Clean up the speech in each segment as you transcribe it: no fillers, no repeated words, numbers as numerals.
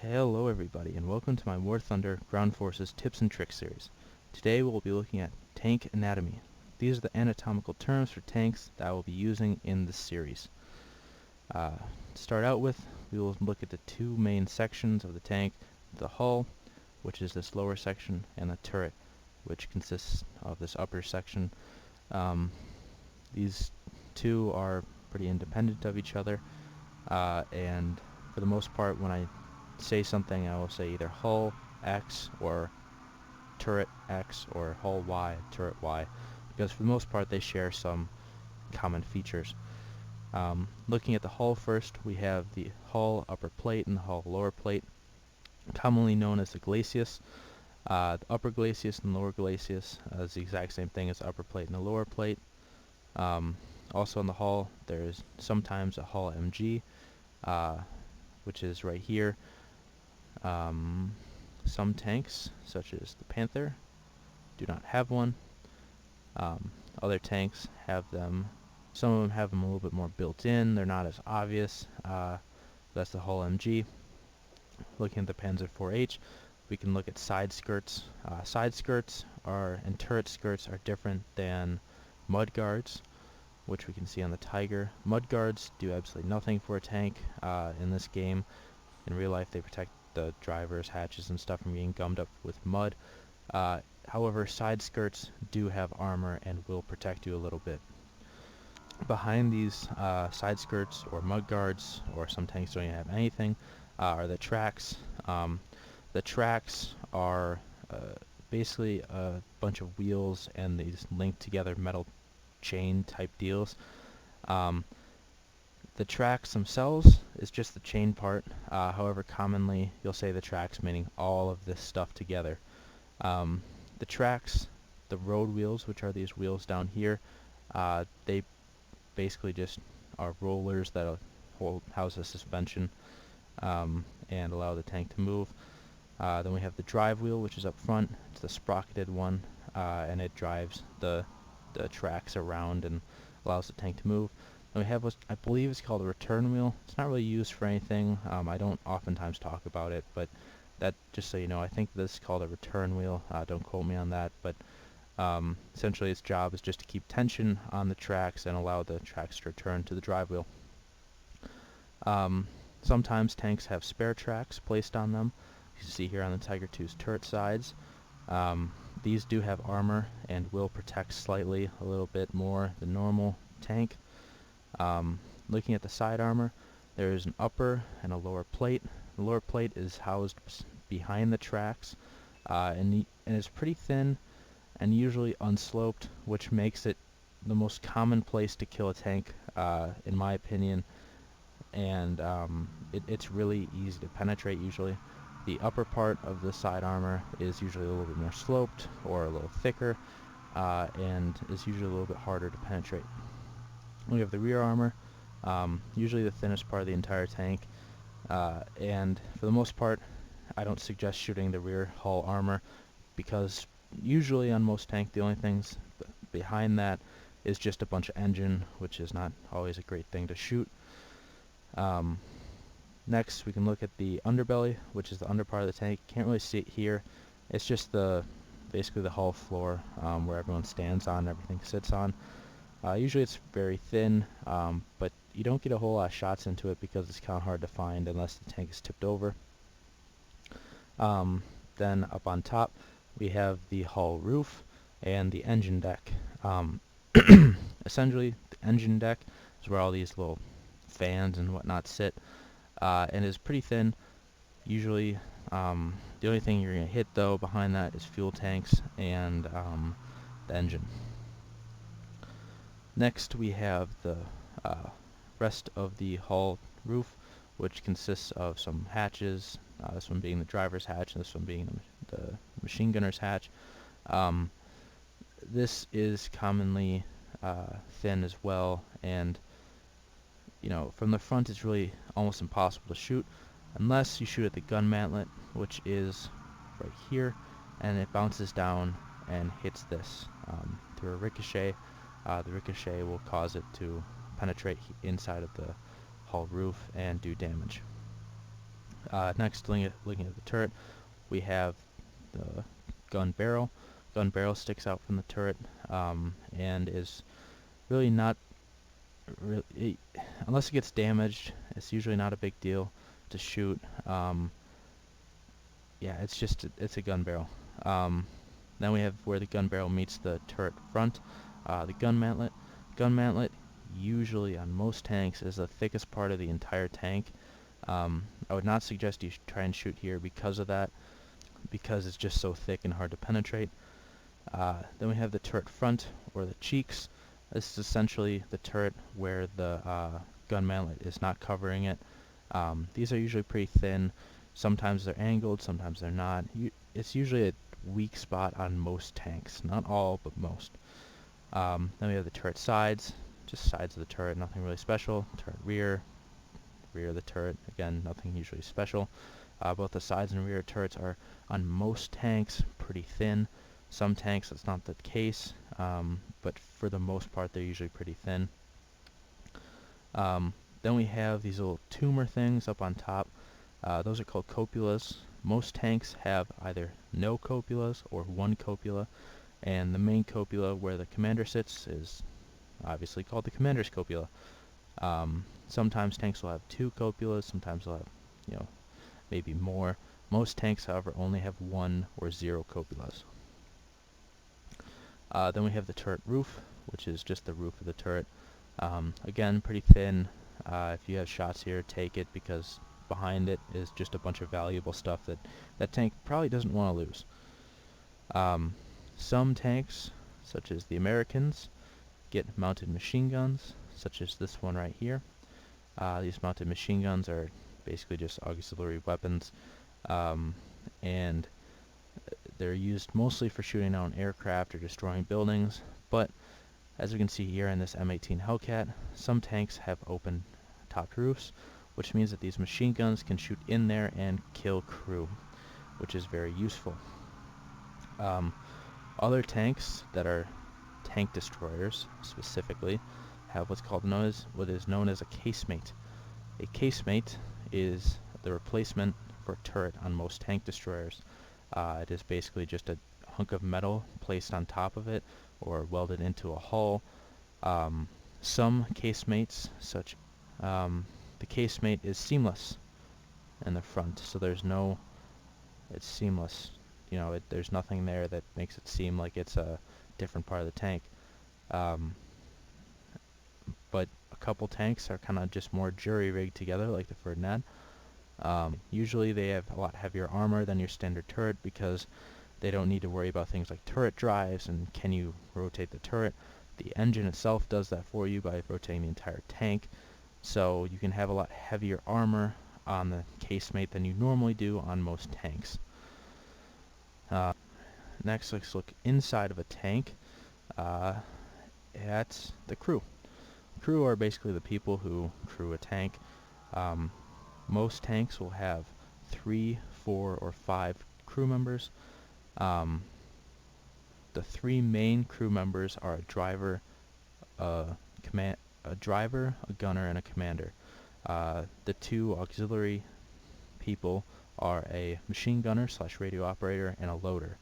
Hello everybody, and welcome to my War Thunder Ground Forces Tips and Tricks series. Today we'll be looking at tank anatomy. These are the anatomical terms for tanks that I will be using in this series. To start out with, we will look at the two main sections of the tank: the hull, which is this lower section, and the turret, which consists of this upper section. These two are pretty independent of each other, and for the most part, when I say something, I will say either hull X or turret X or hull Y, turret Y, because for the most part they share some common features. Looking at the hull first, we have the hull upper plate and the hull lower plate, commonly known as the glacis. The upper glacis and lower glacis is the exact same thing as the upper plate and the lower plate. Also on the hull, there's sometimes a hull MG, which is right here. Some tanks, such as the Panther, do not have one. Other tanks have them. Some of them have them a little bit more built in. They're not as obvious. That's the hull MG. Looking at the Panzer IV-H, we can look at side skirts. Side skirts and turret skirts are different than mud guards, which we can see on the Tiger. Mud guards do absolutely nothing for a tank in this game. In real life, they protect the drivers, hatches, and stuff from being gummed up with mud. However, side skirts do have armor and will protect you a little bit. Behind these side skirts or mud guards, or some tanks don't even have anything, are the tracks. The tracks are basically a bunch of wheels and these linked together metal chain type deals. The tracks themselves is just the chain part. However, commonly you'll say the tracks, meaning all of this stuff together. The tracks, the road wheels, which are these wheels down here, they basically just are rollers that house the suspension and allow the tank to move. Then we have the drive wheel, which is up front. It's the sprocketed one, and it drives the tracks around and allows the tank to move. Then we have what I believe is called a return wheel. It's not really used for anything. I don't oftentimes talk about it, but that, just so you know, I think this is called a return wheel. Don't quote me on that, but essentially its job is just to keep tension on the tracks and allow the tracks to return to the drive wheel. Sometimes tanks have spare tracks placed on them. You see here on the Tiger II's turret sides. These do have armor and will protect slightly a little bit more than normal tank. Looking at the side armor, there is an upper and a lower plate. The lower plate is housed behind the tracks, and is pretty thin and usually unsloped, which makes it the most common place to kill a tank, in my opinion. And it's really easy to penetrate usually. The upper part of the side armor is usually a little bit more sloped or a little thicker, and is usually a little bit harder to penetrate. We have the rear armor, usually the thinnest part of the entire tank, and for the most part I don't suggest shooting the rear hull armor, because usually on most tanks the only things behind that is just a bunch of engine, which is not always a great thing to shoot. Next we can look at the underbelly, which is the under part of the tank. Can't really see it here. It's just basically the hull floor, where everyone stands on, everything sits on. Usually it's very thin, but you don't get a whole lot of shots into it because it's kind of hard to find unless the tank is tipped over. Then up on top we have the hull roof and the engine deck. Essentially the engine deck is where all these little fans and whatnot sit, and is pretty thin. Usually the only thing you're going to hit though behind that is fuel tanks and the engine. Next we have the rest of the hull roof, which consists of some hatches, this one being the driver's hatch and this one being the machine gunner's hatch. This is commonly thin as well, and from the front it's really almost impossible to shoot unless you shoot at the gun mantlet, which is right here, and it bounces down and hits this through a ricochet. The ricochet will cause it to penetrate inside of the hull roof and do damage. Next, looking at the turret, we have the gun barrel. Gun barrel sticks out from the turret and is really not unless it gets damaged. It's usually not a big deal to shoot. Yeah, it's a gun barrel. Then we have where the gun barrel meets the turret front. The gun mantlet. Gun mantlet usually on most tanks is the thickest part of the entire tank. I would not suggest you try and shoot here because of that, because it's just so thick and hard to penetrate. Then we have the turret front, or the cheeks. This is essentially the turret where the gun mantlet is not covering it. These are usually pretty thin. Sometimes they're angled, sometimes they're not. It's usually a weak spot on most tanks. Not all, but most. Then we have the turret sides, just sides of the turret, nothing really special. Turret rear, rear of the turret, again, nothing usually special. Both the sides and rear turrets are, on most tanks, pretty thin. Some tanks that's not the case, but for the most part they're usually pretty thin. Then we have these little tumor things up on top. Those are called cupolas. Most tanks have either no cupolas or one cupola, and the main cupola where the commander sits is obviously called the commander's cupola. Sometimes tanks will have two cupolas, sometimes they'll have, maybe more. Most tanks, however, only have one or zero cupolas. Then we have the turret roof, which is just the roof of the turret. Again, pretty thin. If you have shots here, take it, because behind it is just a bunch of valuable stuff that tank probably doesn't want to lose. Some tanks, such as the Americans, get mounted machine guns, such as this one right here. These mounted machine guns are basically just auxiliary weapons, and they're used mostly for shooting down aircraft or destroying buildings, but as we can see here in this M18 Hellcat, some tanks have open topped roofs, which means that these machine guns can shoot in there and kill crew, which is very useful. Other tanks that are tank destroyers specifically have what is known as a casemate. A casemate is the replacement for a turret on most tank destroyers. It is basically just a hunk of metal placed on top of it or welded into a hull. Some casemates, the casemate is seamless in the front, so it's seamless. There's nothing there that makes it seem like it's a different part of the tank. But a couple tanks are kind of just more jury-rigged together, like the Ferdinand. Usually they have a lot heavier armor than your standard turret because they don't need to worry about things like turret drives and can you rotate the turret. The engine itself does that for you by rotating the entire tank, so you can have a lot heavier armor on the casemate than you normally do on most tanks. Next, let's look inside of a tank at the crew. Crew are basically the people who crew a tank. Most tanks will have 3, 4, or 5 crew members. The 3 main crew members are a driver, a gunner, and a commander. The 2 auxiliary people are a machine gunner / radio operator and a loader.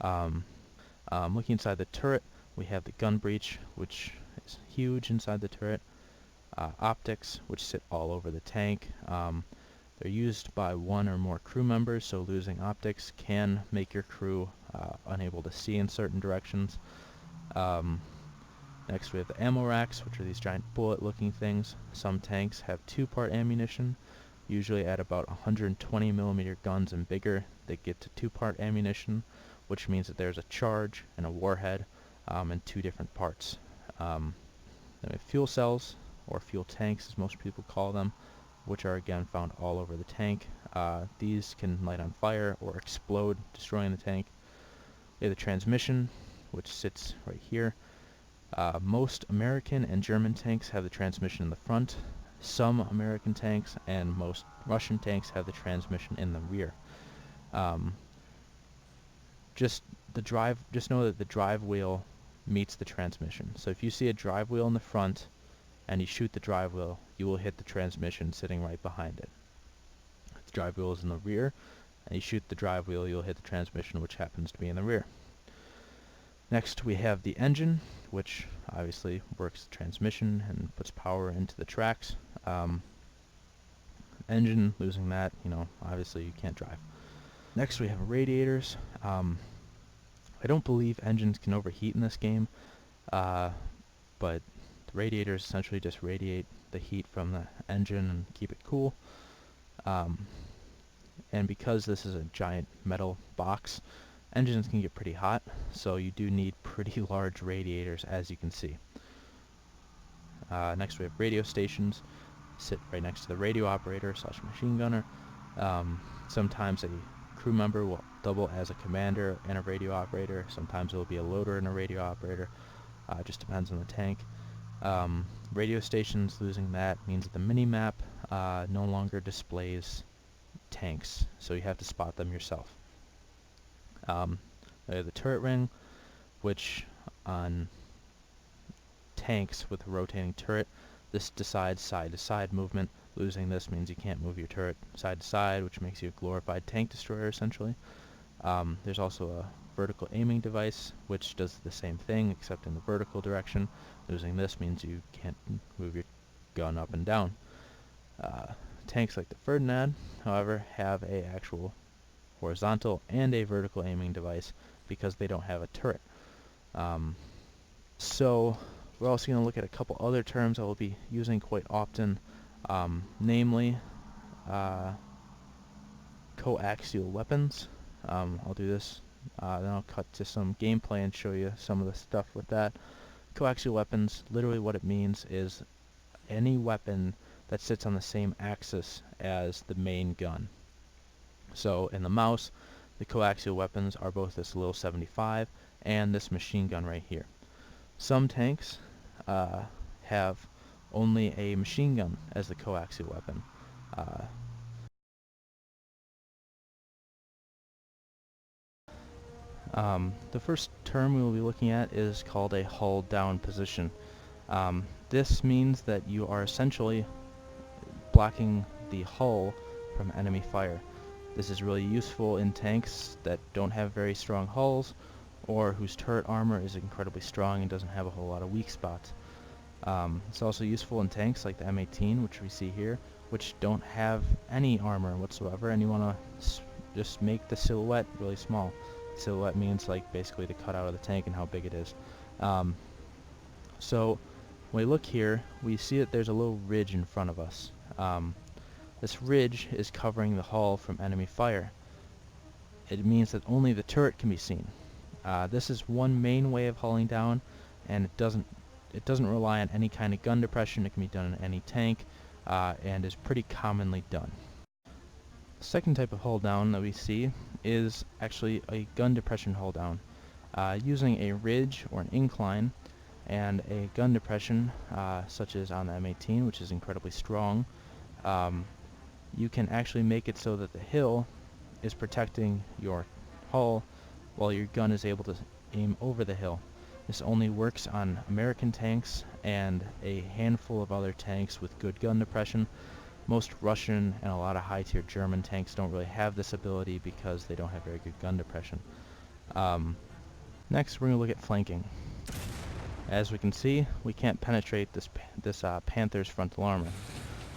Looking inside the turret, we have the gun breech, which is huge inside the turret. Optics, which sit all over the tank. They're used by 1 or more crew members, so losing optics can make your crew unable to see in certain directions. Next we have the ammo racks, which are these giant bullet-looking things. Some tanks have 2-part ammunition, usually at about 120mm guns and bigger. They get to 2-part ammunition, which means that there's a charge and a warhead and 2 different parts. Then we have fuel cells, or fuel tanks as most people call them, which are again found all over the tank. These can light on fire or explode, destroying the tank. We have the transmission, which sits right here. Most American and German tanks have the transmission in the front. Some American tanks and most Russian tanks have the transmission in the rear. Just know that the drive wheel meets the transmission. So if you see a drive wheel in the front and you shoot the drive wheel, you will hit the transmission sitting right behind it. If the drive wheel is in the rear, and you shoot the drive wheel, you'll hit the transmission, which happens to be in the rear. Next we have the engine, which obviously works the transmission and puts power into the tracks. Engine, losing that, obviously you can't drive. Next we have radiators. I don't believe engines can overheat in this game, but the radiators essentially just radiate the heat from the engine and keep it cool. And because this is a giant metal box, engines can get pretty hot, so you do need pretty large radiators, as you can see. Next we have radio stations. Sit right next to the radio operator / machine gunner. Sometimes a crew member will double as a commander and a radio operator. Sometimes it will be a loader and a radio operator. Just depends on the tank. Radio stations, losing that means that the mini-map no longer displays tanks, so you have to spot them yourself. The turret ring, which on tanks with a rotating turret, this decides side-to-side movement. Losing this means you can't move your turret side-to-side, which makes you a glorified tank destroyer, essentially. There's also a vertical aiming device, which does the same thing, except in the vertical direction. Losing this means you can't move your gun up and down. Tanks like the Ferdinand, however, have a actual horizontal and a vertical aiming device because they don't have a turret. So we're also going to look at a couple other terms I will be using quite often, namely coaxial weapons. I'll do this, then I'll cut to some gameplay and show you some of the stuff with that. Coaxial weapons, literally what it means is any weapon that sits on the same axis as the main gun. So in the mouse, the coaxial weapons are both this little 75 and this machine gun right here. Some tanks have only a machine gun as the coaxial weapon. The first term we will be looking at is called a hull down position. This means that you are essentially blocking the hull from enemy fire. This is really useful in tanks that don't have very strong hulls, or whose turret armor is incredibly strong and doesn't have a whole lot of weak spots. It's also useful in tanks like the M18, which we see here, which don't have any armor whatsoever, and you want to just make the silhouette really small. Silhouette means like basically the cutout of the tank and how big it is. So when we look here, we see that there's a little ridge in front of us. This ridge is covering the hull from enemy fire. It means that only the turret can be seen. This is one main way of hulling down, and it doesn't rely on any kind of gun depression. It can be done in any tank, and is pretty commonly done. The second type of hull down that we see is actually a gun depression hull down. Using a ridge or an incline and a gun depression, such as on the M18, which is incredibly strong, you can actually make it so that the hill is protecting your hull while your gun is able to aim over the hill. This only works on American tanks and a handful of other tanks with good gun depression. Most Russian and a lot of high-tier German tanks don't really have this ability because they don't have very good gun depression. Next, we're going to look at flanking. As we can see, we can't penetrate this Panther's frontal armor.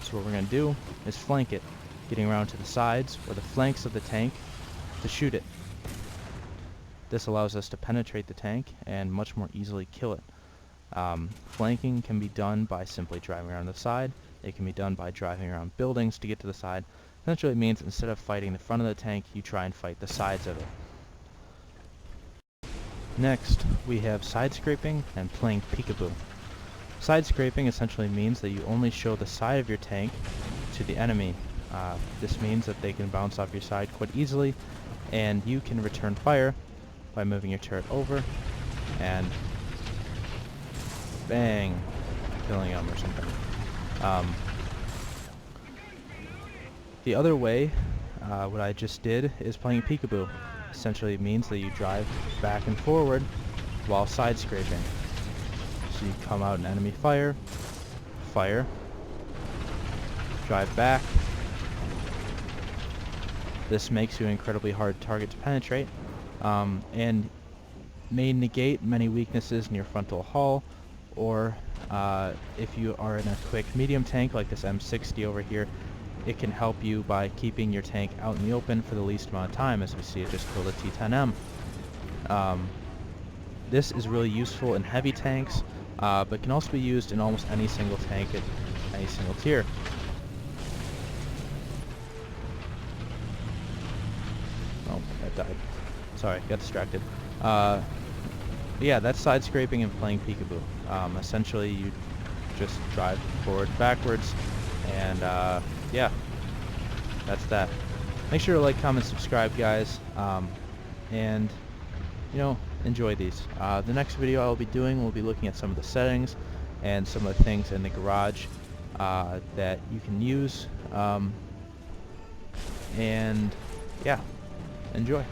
So what we're going to do is flank it, getting around to the sides or the flanks of the tank to shoot it. This allows us to penetrate the tank and much more easily kill it. Flanking can be done by simply driving around the side. It can be done by driving around buildings to get to the side. Essentially it means instead of fighting the front of the tank, you try and fight the sides of it. Next, we have side scraping and playing peekaboo. Side scraping essentially means that you only show the side of your tank to the enemy. This means that they can bounce off your side quite easily, and you can return fire by moving your turret over and bang, killing them or something. The other way, what I just did, is playing peekaboo. Essentially it means that you drive back and forward while side scraping. So you come out in enemy fire, fire, drive back, This makes you an incredibly hard target to penetrate, and may negate many weaknesses in your frontal hull, or if you are in a quick medium tank like this M60 over here, it can help you by keeping your tank out in the open for the least amount of time, as we see it just killed a T10M. This is really useful in heavy tanks, but can also be used in almost any single tank at any single tier. Oh, that died. Sorry, got distracted. Yeah, that's side scraping and playing peekaboo. Essentially, you just drive forward and backwards, and yeah, that's that. Make sure to like, comment, subscribe, guys, and you know, enjoy these. The next video I'll be doing will be looking at some of the settings and some of the things in the garage that you can use, and yeah, enjoy.